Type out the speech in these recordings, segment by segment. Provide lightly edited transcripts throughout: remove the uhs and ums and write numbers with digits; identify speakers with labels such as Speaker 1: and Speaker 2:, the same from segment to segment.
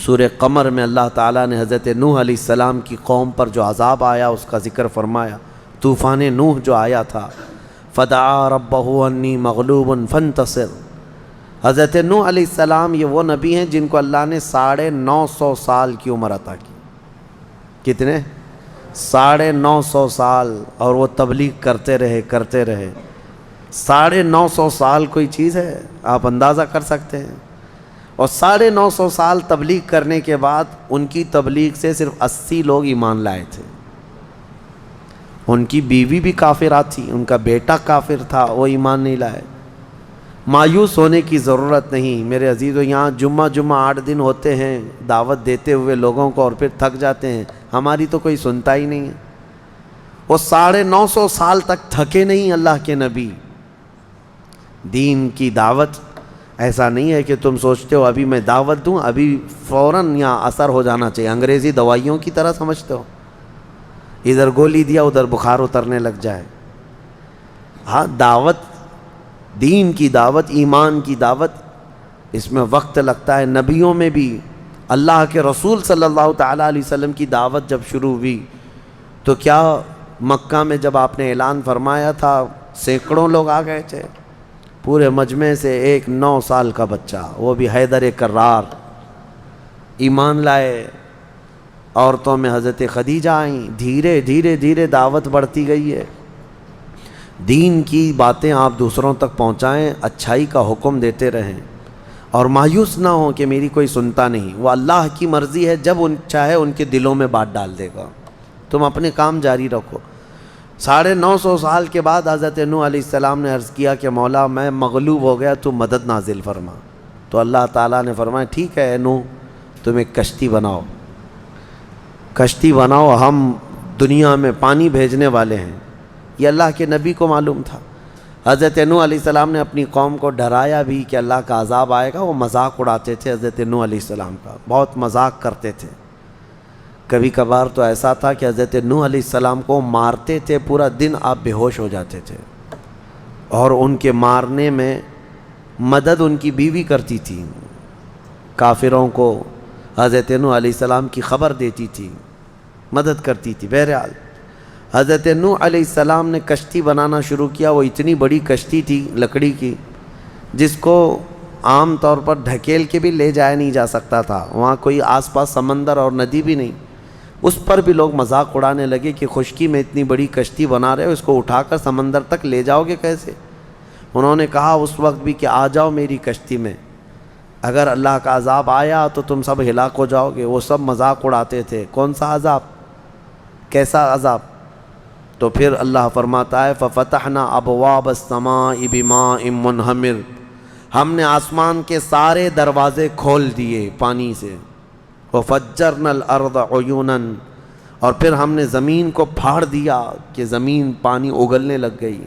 Speaker 1: سورہ قمر میں اللہ تعالیٰ نے حضرت نوح علیہ السلام کی قوم پر جو عذاب آیا اس کا ذکر فرمایا. طوفان نوح جو آیا تھا، فدعا ربہ انی مغلوب فانتصر. حضرت نوح علیہ السلام یہ وہ نبی ہیں جن کو اللہ نے 950 سال کی عمر عطا کی. کتنے؟ 950 سال. اور وہ تبلیغ کرتے رہے. 950 سال کوئی چیز ہے؟ آپ اندازہ کر سکتے ہیں. اور 950 سال تبلیغ کرنے کے بعد ان کی تبلیغ سے صرف 80 لوگ ایمان لائے تھے. ان کی بیوی بھی کافرہ تھی، ان کا بیٹا کافر تھا، وہ ایمان نہیں لائے. مایوس ہونے کی ضرورت نہیں میرے عزیزو. یہاں جمعہ 8 دن ہوتے ہیں دعوت دیتے ہوئے لوگوں کو، اور پھر تھک جاتے ہیں. ہماری تو کوئی سنتا ہی نہیں ہے. وہ 950 سال تک تھکے نہیں اللہ کے نبی. دین کی دعوت ایسا نہیں ہے کہ تم سوچتے ہو ابھی میں دعوت دوں ابھی فوراً یہاں اثر ہو جانا چاہیے. انگریزی دوائیوں کی طرح سمجھتے ہو، ادھر گولی دیا ادھر بخار اترنے لگ جائے. ہاں، دعوت، دین کی دعوت، ایمان کی دعوت، اس میں وقت لگتا ہے. نبیوں میں بھی اللہ کے رسول صلی اللہ تعالیٰ علیہ وسلم کی دعوت جب شروع ہوئی تو کیا مکہ میں جب آپ نے اعلان فرمایا تھا سینکڑوں لوگ آ گئے تھے. پورے مجمع سے ایک 9 سال کا بچہ، وہ بھی حیدر کرار، ایمان لائے. عورتوں میں حضرت خدیجہ آئیں. دھیرے دھیرے دعوت بڑھتی گئی ہے. دین کی باتیں آپ دوسروں تک پہنچائیں، اچھائی کا حکم دیتے رہیں، اور مایوس نہ ہوں کہ میری کوئی سنتا نہیں. وہ اللہ کی مرضی ہے، جب ان چاہے ان کے دلوں میں بات ڈال دے گا. تم اپنے کام جاری رکھو. 950 سال کے بعد حضرت نوح علیہ السلام نے عرض کیا کہ مولا میں مغلوب ہو گیا، تو مدد نازل فرما. تو اللہ تعالیٰ نے فرمایا ٹھیک ہے نوح، تم ایک کشتی بناؤ، ہم دنیا میں پانی بھیجنے والے ہیں. یہ اللہ کے نبی کو معلوم تھا. حضرت نوح علیہ السلام نے اپنی قوم کو ڈرایا بھی کہ اللہ کا عذاب آئے گا. وہ مذاق اڑاتے تھے حضرت نوح علیہ السلام کا، بہت مذاق کرتے تھے. کبھی کبھار تو ایسا تھا کہ حضرت نوح علیہ السلام کو مارتے تھے، پورا دن آپ بے ہوش ہو جاتے تھے، اور ان کے مارنے میں مدد ان کی بیوی کرتی تھی. کافروں کو حضرت نوح علیہ السلام کی خبر دیتی تھی، مدد کرتی تھی. بہرحال حضرت نوح علیہ السلام نے کشتی بنانا شروع کیا. وہ اتنی بڑی کشتی تھی لکڑی کی، جس کو عام طور پر ڈھکیل کے بھی لے جایا نہیں جا سکتا تھا. وہاں کوئی آس پاس سمندر اور ندی بھی نہیں. اس پر بھی لوگ مذاق اڑانے لگے کہ خشکی میں اتنی بڑی کشتی بنا رہے ہو، اس کو اٹھا کر سمندر تک لے جاؤ گے کیسے؟ انہوں نے کہا اس وقت بھی کہ آ جاؤ میری کشتی میں، اگر اللہ کا عذاب آیا تو تم سب ہلاک ہو جاؤ گے. وہ سب مذاق اڑاتے تھے. کون سا عذاب؟ کیسا عذاب؟ تو پھر اللہ فرماتا ہے فَفَتَحْنَا أَبْوَابَ السَّمَاءِ بِمَاءٍ مُنْهَمِرٍ، ہم نے آسمان کے سارے دروازے کھول دیے پانی سے. وَفَجَّرْنَا الْأَرْضَ عُيُونًا، اور پھر ہم نے زمین کو پھاڑ دیا کہ زمین پانی اگلنے لگ گئی.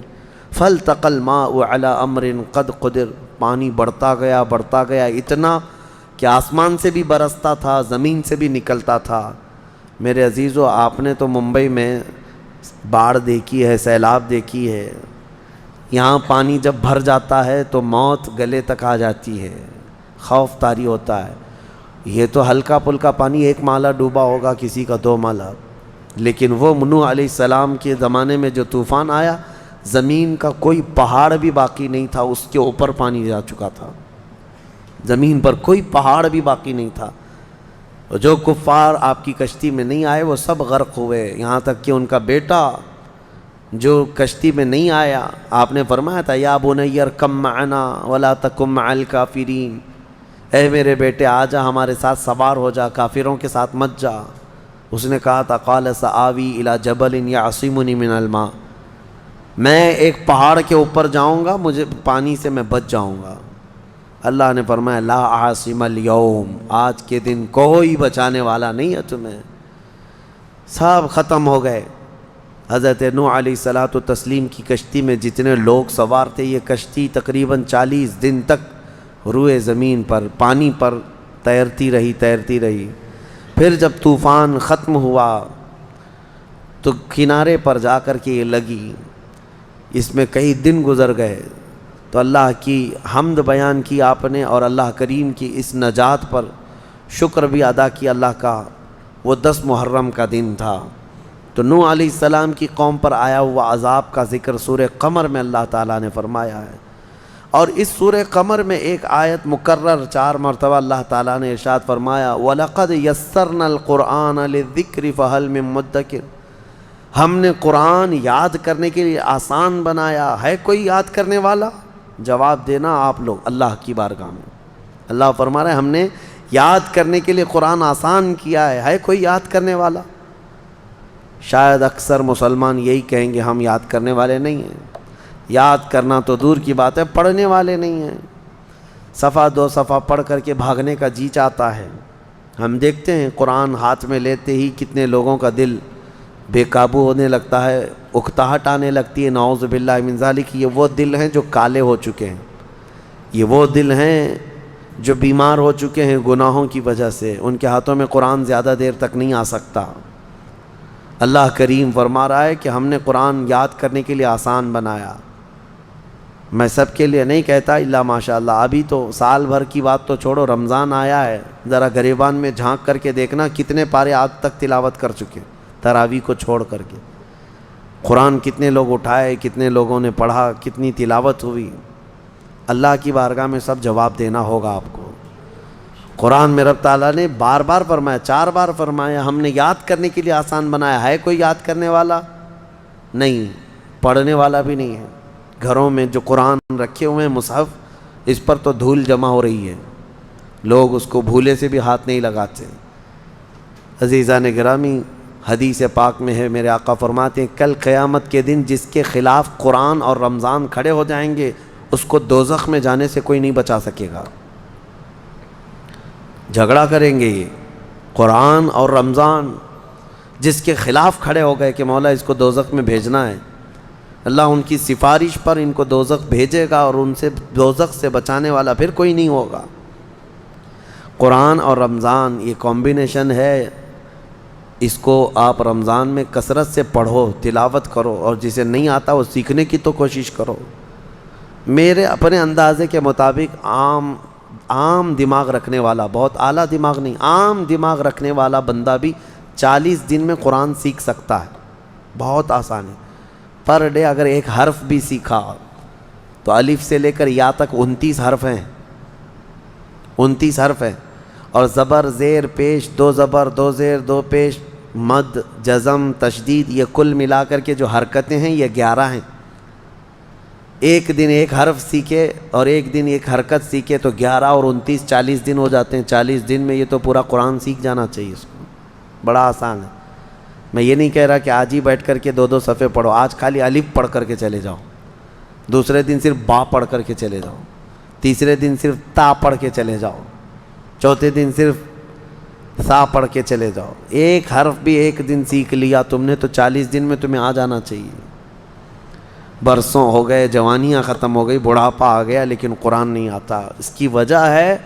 Speaker 1: فَالْتَقَى الْمَاءُ عَلَى أَمْرٍ قَدْ قُدِرَ، پانی بڑھتا گیا اتنا کہ آسمان سے بھی برستا تھا، زمین سے بھی نکلتا تھا. میرے عزیزو، آپ نے تو ممبئی میں باڑھ دیکھی ہے، سیلاب دیکھی ہے. یہاں پانی جب بھر جاتا ہے تو موت گلے تک آ جاتی ہے، خوف طاری ہوتا ہے. یہ تو ہلکا پھلکا پانی، 1 مالا ڈوبا ہوگا، کسی کا 2 مالا. لیکن وہ نوح علیہ السلام کے زمانے میں جو طوفان آیا، زمین کا کوئی پہاڑ بھی باقی نہیں تھا، اس کے اوپر پانی جا چکا تھا. زمین پر کوئی پہاڑ بھی باقی نہیں تھا. جو کفار آپ کی کشتی میں نہیں آئے وہ سب غرق ہوئے، یہاں تک کہ ان کا بیٹا جو کشتی میں نہیں آیا، آپ نے فرمایا تھا یا بنی ارکب معنا ولا تکن مع الکافرین، اے میرے بیٹے آ جا ہمارے ساتھ سوار ہو جا، کافروں کے ساتھ مت جا. اس نے کہا تھا قال سآوی الی جبل یعصمنی من الماء، میں ایک پہاڑ کے اوپر جاؤں گا، مجھے پانی سے میں بچ جاؤں گا. اللہ نے فرمایا لا عاصم اليوم، آج کے دن کوئی بچانے والا نہیں ہے تمہیں، سب ختم ہو گئے. حضرت نوح علیہ الصلاۃ والتسلیم کی کشتی میں جتنے لوگ سوار تھے، یہ کشتی تقریباً 40 دن تک روئے زمین پر پانی پر تیرتی رہی. پھر جب طوفان ختم ہوا تو کنارے پر جا کر کے یہ لگی. اس میں کئی دن گزر گئے تو اللہ کی حمد بیان کی آپ نے، اور اللہ کریم کی اس نجات پر شکر بھی ادا کیا اللہ کا۔ وہ 10 محرم کا دن تھا، تو نوح علیہ السلام کی قوم پر آیا ہوا عذاب کا ذکر سورہ قمر میں اللہ تعالیٰ نے فرمایا ہے۔ اور اس سورہ قمر میں ایک آیت مکرر 4 مرتبہ اللہ تعالیٰ نے ارشاد فرمایا وَلَقَدْ يَسَّرْنَا الْقُرْآنَ لِلذِّكْرِ فَهَلْ مِن مُدَّكِرٍ، ہم نے قرآن یاد کرنے کے لیے آسان بنایا، ہے کوئی یاد کرنے والا؟ جواب دینا آپ لوگ اللہ کی بارگاہ میں۔ اللہ فرما رہے ہیں ہم نے یاد کرنے کے لیے قرآن آسان کیا ہے کوئی یاد کرنے والا؟ شاید اکثر مسلمان یہی کہیں گے ہم یاد کرنے والے نہیں ہیں۔ یاد کرنا تو دور کی بات ہے، پڑھنے والے نہیں ہیں۔ صفحہ 2 صفحہ پڑھ کر کے بھاگنے کا جی چاہتا ہے۔ ہم دیکھتے ہیں قرآن ہاتھ میں لیتے ہی کتنے لوگوں کا دل بے قابو ہونے لگتا ہے، اکتاہٹ آنے لگتی ہے، نعوذ باللہ من ذالک۔ یہ وہ دل ہیں جو کالے ہو چکے ہیں، یہ وہ دل ہیں جو بیمار ہو چکے ہیں گناہوں کی وجہ سے، ان کے ہاتھوں میں قرآن زیادہ دیر تک نہیں آ سکتا۔ اللہ کریم فرما رہا ہے کہ ہم نے قرآن یاد کرنے کے لیے آسان بنایا۔ میں سب کے لیے نہیں کہتا الا ماشاء اللہ، ابھی تو سال بھر کی بات تو چھوڑو، رمضان آیا ہے، ذرا گریبان میں جھانک کر کے دیکھنا کتنے پارے آج تک تلاوت کر چکے، تراویح کو چھوڑ کر کے قرآن کتنے لوگ اٹھائے، کتنے لوگوں نے پڑھا، کتنی تلاوت ہوئی۔ اللہ کی بارگاہ میں سب جواب دینا ہوگا آپ کو۔ قرآن میں رب تعالیٰ نے بار بار فرمایا، 4 بار فرمایا ہم نے یاد کرنے کے لیے آسان بنایا، ہے کوئی یاد کرنے والا؟ نہیں، پڑھنے والا بھی نہیں ہے۔ گھروں میں جو قرآن رکھے ہوئے ہیں مصحف، اس پر تو دھول جمع ہو رہی ہے، لوگ اس کو بھولے سے بھی ہاتھ نہیں لگاتے۔ عزیزان گرامی، حدیث پاک میں ہے میرے آقا فرماتے ہیں کل قیامت کے دن جس کے خلاف قرآن اور رمضان کھڑے ہو جائیں گے اس کو دوزخ میں جانے سے کوئی نہیں بچا سکے گا۔ جھگڑا کریں گے یہ قرآن اور رمضان، جس کے خلاف کھڑے ہو گئے کہ مولا اس کو دوزخ میں بھیجنا ہے، اللہ ان کی سفارش پر ان کو دوزخ بھیجے گا، اور ان سے دوزخ سے بچانے والا پھر کوئی نہیں ہوگا۔ قرآن اور رمضان یہ کمبینیشن ہے، اس کو آپ رمضان میں کثرت سے پڑھو، تلاوت کرو، اور جسے نہیں آتا وہ سیکھنے کی تو کوشش کرو۔ میرے اپنے اندازے کے مطابق عام دماغ رکھنے والا، بہت اعلیٰ دماغ نہیں، عام دماغ رکھنے والا بندہ بھی 40 دن میں قرآن سیکھ سکتا ہے، بہت آسان ہے۔ پر ڈے اگر ایک حرف بھی سیکھا تو الف سے لے کر یا تک 29 حرف ہیں، 29 حرف ہیں، اور زبر زیر پیش، 2 زبر 2 زیر 2 پیش، مد جزم تشدید، یہ کل ملا کر کے جو حرکتیں ہیں یہ 11 ہیں۔ ایک دن ایک حرف سیکھے اور ایک دن ایک حرکت سیکھے تو 11 اور 29 40 دن ہو جاتے ہیں۔ 40 دن میں یہ تو پورا قرآن سیکھ جانا چاہیے اس کو، بڑا آسان ہے۔ میں یہ نہیں کہہ رہا کہ آج ہی بیٹھ کر کے 2 صفحے پڑھو، آج خالی الف پڑھ کر کے چلے جاؤ، دوسرے دن صرف با پڑھ کر کے چلے جاؤ، تیسرے دن صرف تا پڑھ کے چلے جاؤ، چوتھے دن صرف سا پڑھ کے چلے جاؤ۔ ایک حرف بھی ایک دن سیکھ لیا تم نے تو 40 دن میں تمہیں آ جانا چاہیے۔ برسوں ہو گئے، جوانیاں ختم ہو گئی، بڑھاپا آ گیا، لیکن قرآن نہیں آتا۔ اس کی وجہ ہے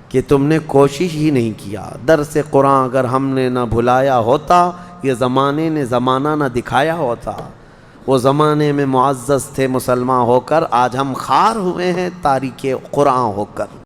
Speaker 1: کہ تم نے کوشش ہی نہیں کیا۔ درس قرآن اگر ہم نے نہ بھلایا ہوتا، یہ زمانے نے زمانہ نہ دکھایا ہوتا، وہ زمانے میں معزز تھے مسلمان ہو کر، آج ہم خوار ہوئے ہیں تاریک قرآن ہو کر۔